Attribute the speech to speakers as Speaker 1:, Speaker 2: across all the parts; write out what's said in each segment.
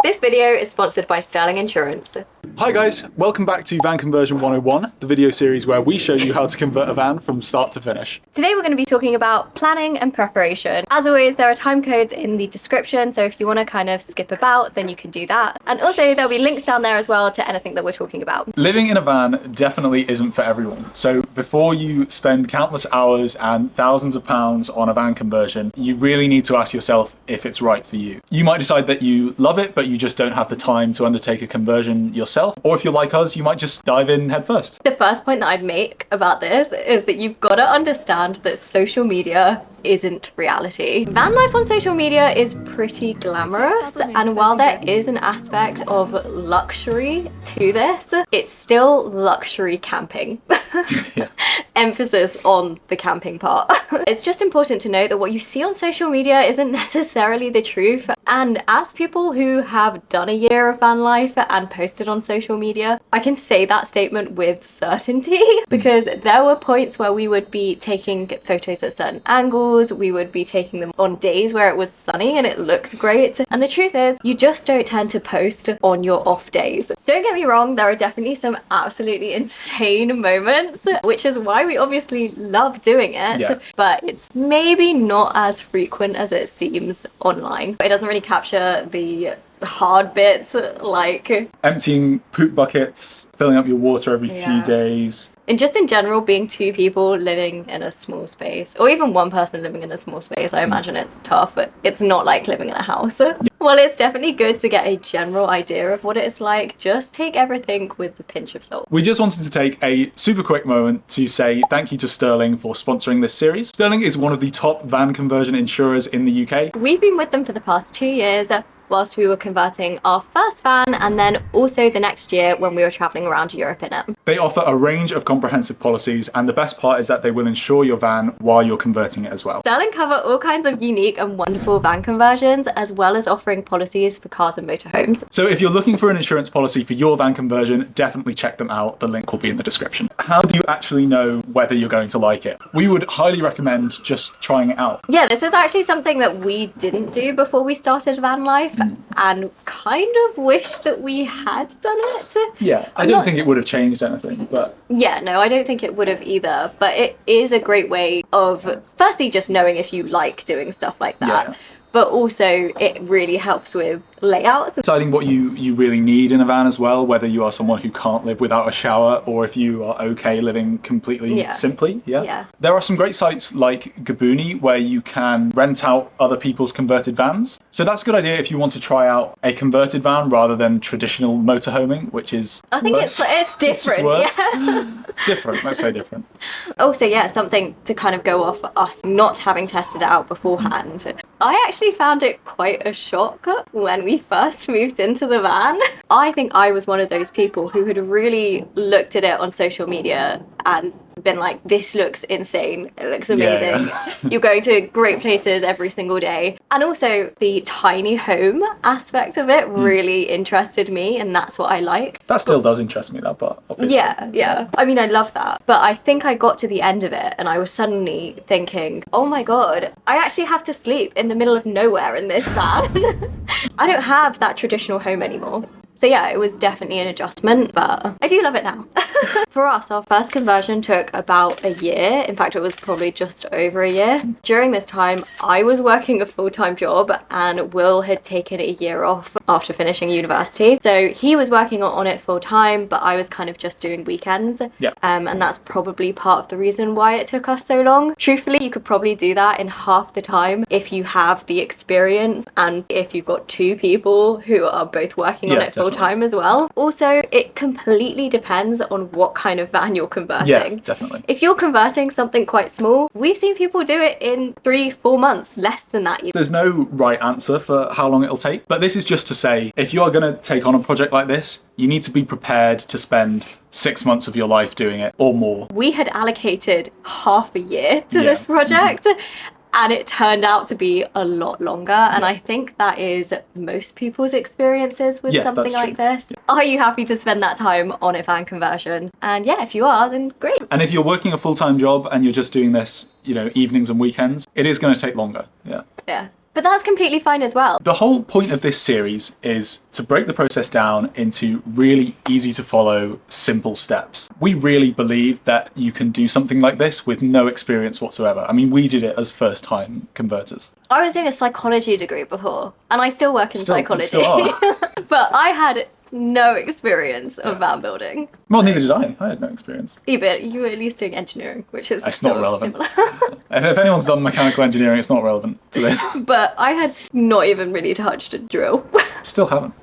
Speaker 1: This video is sponsored by Sterling Insurance.
Speaker 2: Hi guys, welcome back to Van Conversion 101, the video series where we show you how to convert a van from start to finish.
Speaker 1: Today we're going to be talking about planning and preparation. As always, there are time codes in the description, so if you want to kind of skip about, then you can do that. And also there'll be links down there as well to anything that we're talking about.
Speaker 2: Living in a van definitely isn't for everyone. So before you spend countless hours and thousands of pounds on a van conversion, you really need to ask yourself if it's right for you. You might decide that you love it, but you just don't have the time to undertake a conversion yourself. Or if you're like us, you might just dive in head first.
Speaker 1: The first point that I'd make about this is that you've got to understand that social media isn't reality. Van life on social media is pretty glamorous, and while there is an aspect of luxury to this, it's still luxury camping.
Speaker 2: Yeah.
Speaker 1: Emphasis on the camping part. It's just important to note that what you see on social media isn't necessarily the truth, and as people who have done a year of van life and posted on social media, I can say that statement with certainty because there were points where we would be taking photos at certain angles, we would be taking them on days where it was sunny and it looked great, and the truth is you just don't tend to post on your off days. Don't get me wrong, there are definitely some absolutely insane moments, which is why we obviously love doing it,
Speaker 2: yeah.
Speaker 1: But it's maybe not as frequent as it seems online. It doesn't really capture the hard bits like
Speaker 2: emptying poop buckets, filling up your water every few days.
Speaker 1: And just in general, being two people living in a small space, or even one person living in a small space, I imagine it's tough. It's not like living in a house. Well, it's definitely good to get a general idea of what it is like. Just take everything with a pinch of salt.
Speaker 2: We just wanted to take a super quick moment to say thank you to Sterling for sponsoring this series. Sterling is one of the top van conversion insurers in the UK.
Speaker 1: We've been with them for the past 2 years, whilst we were converting our first van, and then also the next year when we were traveling around Europe in it.
Speaker 2: They offer a range of comprehensive policies, and the best part is that they will insure your van while you're converting it as well.
Speaker 1: Sterling cover all kinds of unique and wonderful van conversions, as well as offering policies for cars and motorhomes.
Speaker 2: So if you're looking for an insurance policy for your van conversion, definitely check them out. The link will be in the description. How do you actually know whether you're going to like it? We would highly recommend just trying it out.
Speaker 1: Yeah, this is actually something that we didn't do before we started van life, and kind of wish that we had done it.
Speaker 2: Yeah, I don't think it would have changed anything, but...
Speaker 1: Yeah, no, I don't think it would have either, but it is a great way of, firstly, just knowing if you like doing stuff like that. Yeah. But also it really helps with layouts.
Speaker 2: Deciding what you really need in a van as well, whether you are someone who can't live without a shower or if you are okay living completely simply. Yeah. There are some great sites like Gabooni where you can rent out other people's converted vans. So that's a good idea if you want to try out a converted van rather than traditional motorhoming, which is
Speaker 1: I think
Speaker 2: worse.
Speaker 1: it's different. Yeah.
Speaker 2: Different, let's say different.
Speaker 1: Also, yeah, something to kind of go off us not having tested it out beforehand. I actually found it quite a shock when we first moved into the van. I think I was one of those people who had really looked at it on social media and been like, this looks insane, it looks amazing. Yeah. You're going to great places every single day. And also the tiny home aspect of it really interested me, and that's what I like.
Speaker 2: That still does interest me, that part, obviously.
Speaker 1: Yeah. I mean, I love that. But I think I got to the end of it and I was suddenly thinking, oh my God, I actually have to sleep in the middle of nowhere in this van. I don't have that traditional home anymore. So yeah, it was definitely an adjustment, but I do love it now. For us, our first conversion took about a year. In fact, it was probably just over a year. During this time, I was working a full-time job and Will had taken a year off after finishing university. So he was working on it full-time, but I was kind of just doing weekends.
Speaker 2: Yeah.
Speaker 1: And that's probably part of the reason why it took us so long. Truthfully, you could probably do that in half the time if you have the experience and if you've got two people who are both working on it full-time as well. Also, it completely depends on what kind of van you're converting.
Speaker 2: Yeah, definitely.
Speaker 1: If you're converting something quite small, we've seen people do it in 3-4 months, less than that even.
Speaker 2: There's no right answer for how long it'll take, but this is just to say, if you are going to take on a project like this, you need to be prepared to spend 6 months of your life doing it or more.
Speaker 1: We had allocated half a year to this project. And it turned out to be a lot longer. And I think that is most people's experiences with something like this. Are you happy to spend that time on a van conversion? And yeah, if you are, then great.
Speaker 2: And if you're working a full-time job and you're just doing this, you know, evenings and weekends, it is going to take longer. Yeah.
Speaker 1: But that's completely fine as well.
Speaker 2: The whole point of this series is to break the process down into really easy to follow, simple steps. We really believe that you can do something like this with no experience whatsoever. I mean, we did it as first-time converters.
Speaker 1: I was doing a psychology degree before, and I still work in psychology.
Speaker 2: Still are.
Speaker 1: But I had no experience of van building.
Speaker 2: Well, neither did I. I had no experience.
Speaker 1: Yeah, but you were at least doing engineering, which is
Speaker 2: it's not relevant. If anyone's done mechanical engineering, it's not relevant to this.
Speaker 1: But I had not even really touched a drill.
Speaker 2: Still haven't.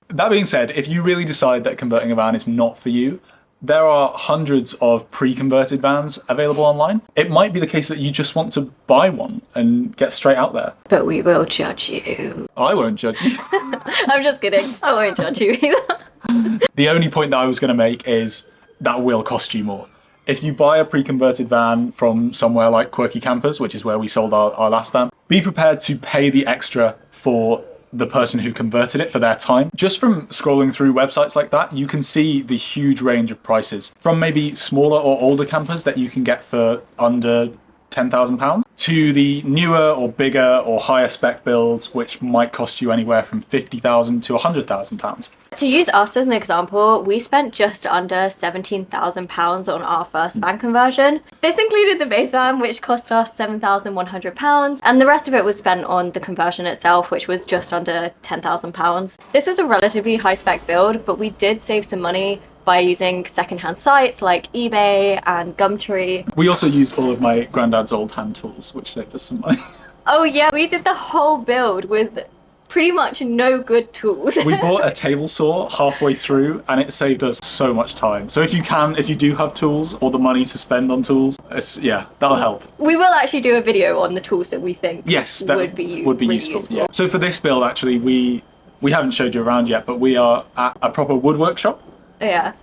Speaker 2: That being said, if you really decide that converting a van is not for you, there are hundreds of pre-converted vans available online. It might be the case that you just want to buy one and get straight out there.
Speaker 1: But we will judge you.
Speaker 2: I won't judge you.
Speaker 1: I'm just kidding. I won't judge you either.
Speaker 2: The only point that I was going to make is that will cost you more. If you buy a pre-converted van from somewhere like Quirky Campers, which is where we sold our last van, be prepared to pay the extra for the person who converted it for their time. Just from scrolling through websites like that, you can see the huge range of prices from maybe smaller or older campers that you can get for under £10,000 to the newer or bigger or higher spec builds, which might cost you anywhere from £50,000 to £100,000.
Speaker 1: To use us as an example, we spent just under £17,000 on our first van conversion. This included the base van, which cost us £7,100, and the rest of it was spent on the conversion itself, which was just under £10,000. This was a relatively high spec build, but we did save some money by using secondhand sites like eBay and Gumtree.
Speaker 2: We also used all of my granddad's old hand tools, which saved us some money.
Speaker 1: Oh yeah, we did the whole build with pretty much no good tools.
Speaker 2: We bought a table saw halfway through and it saved us so much time. So if you do have tools or the money to spend on tools, that'll help.
Speaker 1: We will actually do a video on the tools that we think
Speaker 2: that
Speaker 1: would be
Speaker 2: really useful. Yeah. So for this build, actually, we haven't showed you around yet, but we are at a proper woodwork shop.
Speaker 1: Yeah.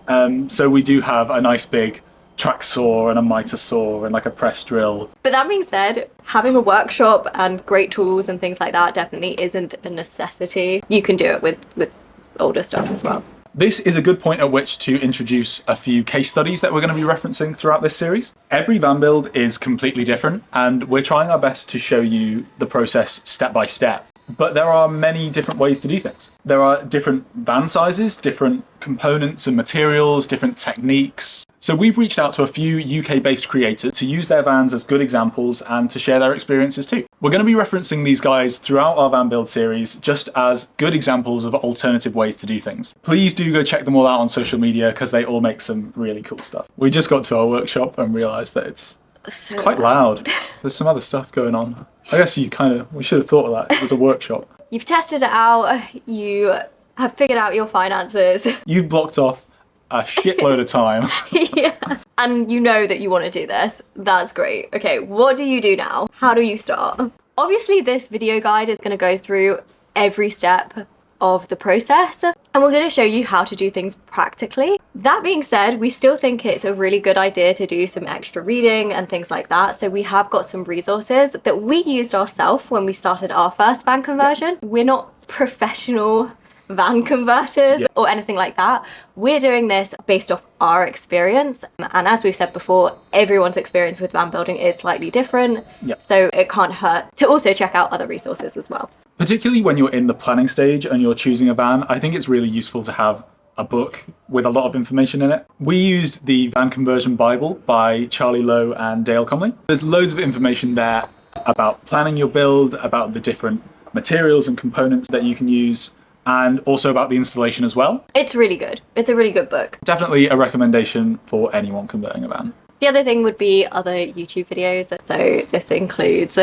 Speaker 2: So we do have a nice big track saw and a miter saw and like a press drill.
Speaker 1: But that being said, having a workshop and great tools and things like that definitely isn't a necessity. You can do it with older stuff as well.
Speaker 2: This is a good point at which to introduce a few case studies that we're going to be referencing throughout this series. Every van build is completely different, and we're trying our best to show you the process step by step. But there are many different ways to do things. There are different van sizes, different components and materials, different techniques. So we've reached out to a few UK-based creators to use their vans as good examples and to share their experiences too. We're going to be referencing these guys throughout our van build series just as good examples of alternative ways to do things. Please do go check them all out on social media because they all make some really cool stuff. We just got to our workshop and realised that it's quite loud. There's some other stuff going on. I guess we should have thought of that. It's a workshop.
Speaker 1: You've tested it out. You have figured out your finances.
Speaker 2: You've blocked off a shitload of time.
Speaker 1: Yeah. And you know that you want to do this. That's great. Okay, what do you do now? How do you start? Obviously, this video guide is going to go through every step of the process, and we're going to show you how to do things practically. That being said, we still think it's a really good idea to do some extra reading and things like that, so we have got some resources that we used ourselves when we started our first van conversion. We're not professional van converters or anything like that. We're doing this based off our experience, and as we've said before, everyone's experience with van building is slightly different, so it can't hurt to also check out other resources as well.
Speaker 2: Particularly when you're in the planning stage and you're choosing a van, I think it's really useful to have a book with a lot of information in it. We used the Van Conversion Bible by Charlie Lowe and Dale Comley. There's loads of information there about planning your build, about the different materials and components that you can use, and also about the installation as well. It's really good. It's a really good book. Definitely a recommendation for anyone converting a van. The other thing would be other YouTube videos. So this includes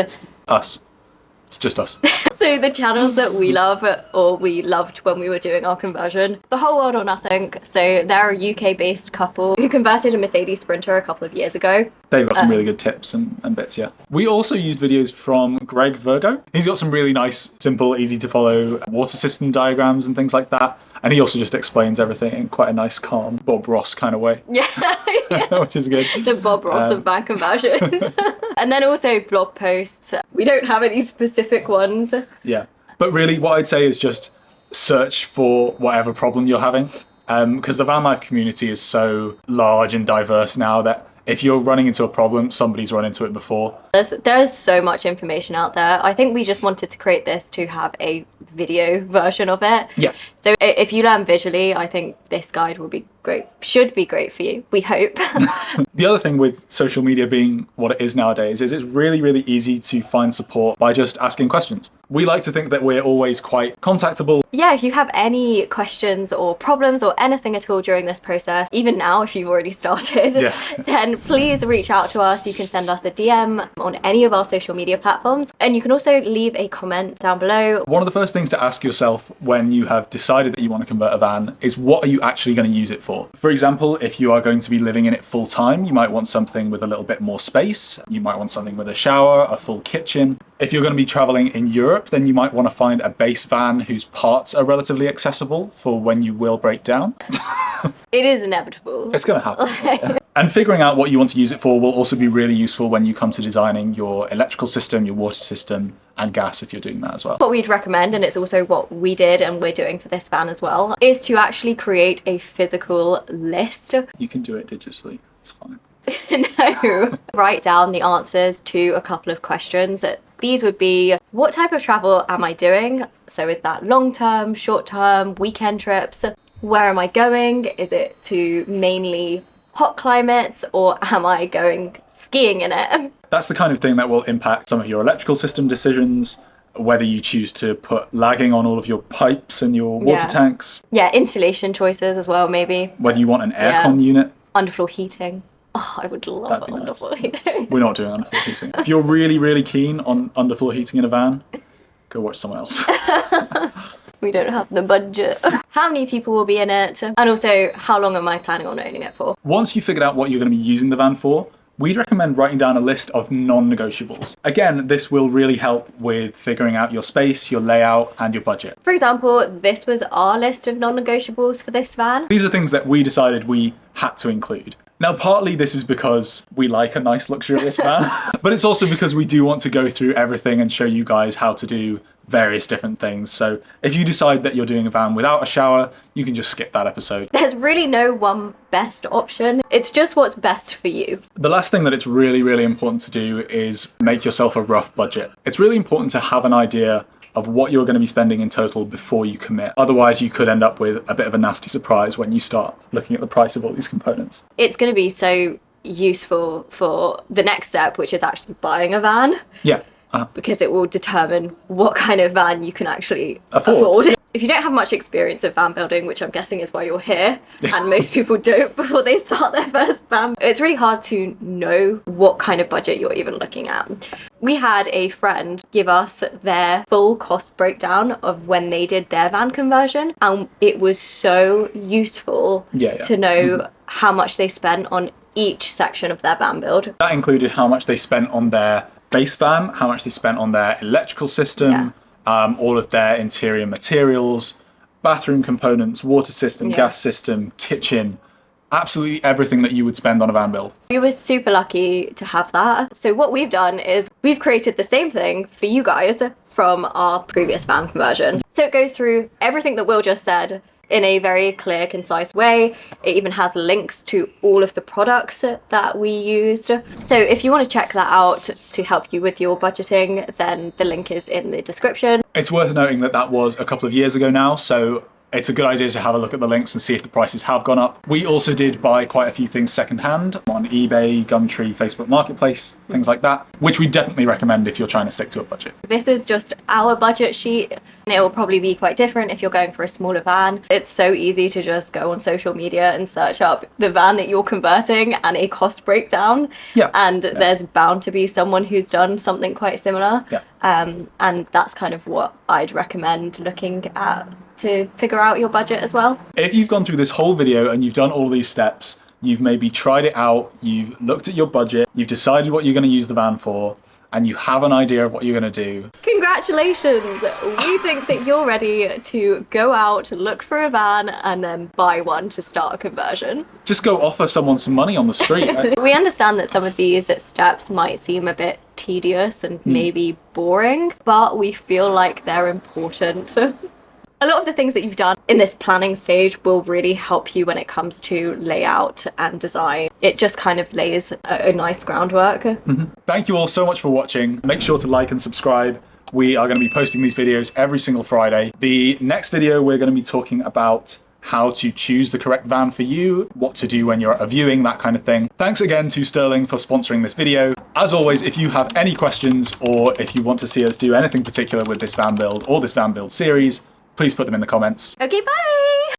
Speaker 2: us. It's just us. So the channels that we love, or we loved when we were doing our conversion, The Whole World or Nothing. So they're a UK-based couple who converted a Mercedes Sprinter a couple of years ago. They've got some really good tips and bits, yeah. We also used videos from Greg Virgo. He's got some really nice, simple, easy to follow water system diagrams and things like that. And he also just explains everything in quite a nice, calm, Bob Ross kind of way. Yeah. Which is good. The Bob Ross of van conversions. And then also blog posts. We don't have any specific ones. Yeah. But really what I'd say is just search for whatever problem you're having. Because the van life community is so large and diverse now that If you're running into a problem, somebody's run into it before.
Speaker 1: There's so much information out there. I think we just wanted to create this to have a video version of it.
Speaker 2: Yeah.
Speaker 1: So if you learn visually, I think this guide will be great, should be great for you, we hope.
Speaker 2: The other thing with social media being what it is nowadays is it's really, really easy to find support by just asking questions. We like to think that we're always quite contactable.
Speaker 1: Yeah, if you have any questions or problems or anything at all during this process, even now if you've already started, then please reach out to us. You can send us a DM on any of our social media platforms, and you can also leave a comment down below.
Speaker 2: One of the first things to ask yourself when you have decided that you want to convert a van is, what are you actually going to use it for? For example, if you are going to be living in it full time, you might want something with a little bit more space. You might want something with a shower, a full kitchen. If you're going to be traveling in Europe, then you might want to find a base van whose parts are relatively accessible for when you will break down.
Speaker 1: It is inevitable.
Speaker 2: It's going to happen. Yeah. And figuring out what you want to use it for will also be really useful when you come to designing your electrical system, your water system, and gas if you're doing that as well.
Speaker 1: What we'd recommend, and it's also what we did and we're doing for this van as well, is to actually create a physical list.
Speaker 2: You can do it digitally, it's fine.
Speaker 1: No. Write down the answers to a couple of questions. These would be, what type of travel am I doing? So is that long-term, short-term, weekend trips? Where am I going? Is it to mainly hot climates, or am I going skiing in it?
Speaker 2: That's the kind of thing that will impact some of your electrical system decisions, whether you choose to put lagging on all of your pipes and your water tanks.
Speaker 1: Yeah, insulation choices as well, maybe.
Speaker 2: Whether you want an aircon unit.
Speaker 1: Underfloor heating. Oh, I would love underfloor heating.
Speaker 2: We're not doing underfloor heating. If you're really, really keen on underfloor heating in a van, go watch someone else.
Speaker 1: We don't have the budget. How many people will be in it? And also, how long am I planning on owning it for?
Speaker 2: Once you've figured out what you're going to be using the van for, we'd recommend writing down a list of non-negotiables. Again, this will really help with figuring out your space, your layout, and your budget.
Speaker 1: For example, this was our list of non-negotiables for this van.
Speaker 2: These are things that we decided we had to include. Now, partly this is because we like a nice luxurious van, but it's also because we do want to go through everything and show you guys how to do various different things. So if you decide that you're doing a van without a shower, you can just skip that episode.
Speaker 1: There's really no one best option. It's just what's best for you.
Speaker 2: The last thing that it's really, really important to do is make yourself a rough budget. It's really important to have an idea of what you're going to be spending in total before you commit. Otherwise, you could end up with a bit of a nasty surprise when you start looking at the price of all these components.
Speaker 1: It's going to be so useful for the next step, which is actually buying a van.
Speaker 2: Yeah.
Speaker 1: Because it will determine what kind of van you can actually afford. If you don't have much experience of van building, which I'm guessing is why you're here, and most people don't before they start their first van, it's really hard to know what kind of budget you're even looking at. We had a friend give us their full cost breakdown of when they did their van conversion, and it was so useful to know how much they spent on each section of their van build.
Speaker 2: That included how much they spent on their base van, how much they spent on their electrical system, all of their interior materials, bathroom components, water system, gas system, kitchen, absolutely everything that you would spend on a van build.
Speaker 1: We were super lucky to have that. So what we've done is we've created the same thing for you guys from our previous van conversion. So it goes through everything that Will just said in a very clear, concise way. It even has links to all of the products that we used. So if you want to check that out to help you with your budgeting, then the link is in the description.
Speaker 2: It's worth noting that that was a couple of years ago now, so it's a good idea to have a look at the links and see if the prices have gone up. We also did buy quite a few things secondhand on eBay, Gumtree, Facebook Marketplace, things like that, which we definitely recommend if you're trying to stick to a budget.
Speaker 1: This is just our budget sheet, and it will probably be quite different if you're going for a smaller van. It's so easy to just go on social media and search up the van that you're converting and a cost breakdown. There's bound to be someone who's done something quite similar. And that's kind of what I'd recommend looking at to figure out your budget as well.
Speaker 2: If you've gone through this whole video and you've done all these steps, you've maybe tried it out, you've looked at your budget, you've decided what you're going to use the van for, and you have an idea of what you're going to do.
Speaker 1: Congratulations! We think that you're ready to go out, look for a van, and then buy one to start a conversion.
Speaker 2: Just go offer someone some money on the street.
Speaker 1: We understand that some of these steps might seem a bit tedious and maybe boring, but we feel like they're important. A lot of the things that you've done in this planning stage will really help you when it comes to layout and design. It just kind of lays a nice groundwork.
Speaker 2: Thank you all so much for watching. Make sure to like and subscribe. We are going to be posting these videos every single Friday. The next video, we're going to be talking about how to choose the correct van for you, what to do when you're at a viewing, that kind of thing. Thanks again to Sterling for sponsoring this video. As always, if you have any questions or if you want to see us do anything particular with this van build or this van build series, please put them in the comments.
Speaker 1: Okay, bye!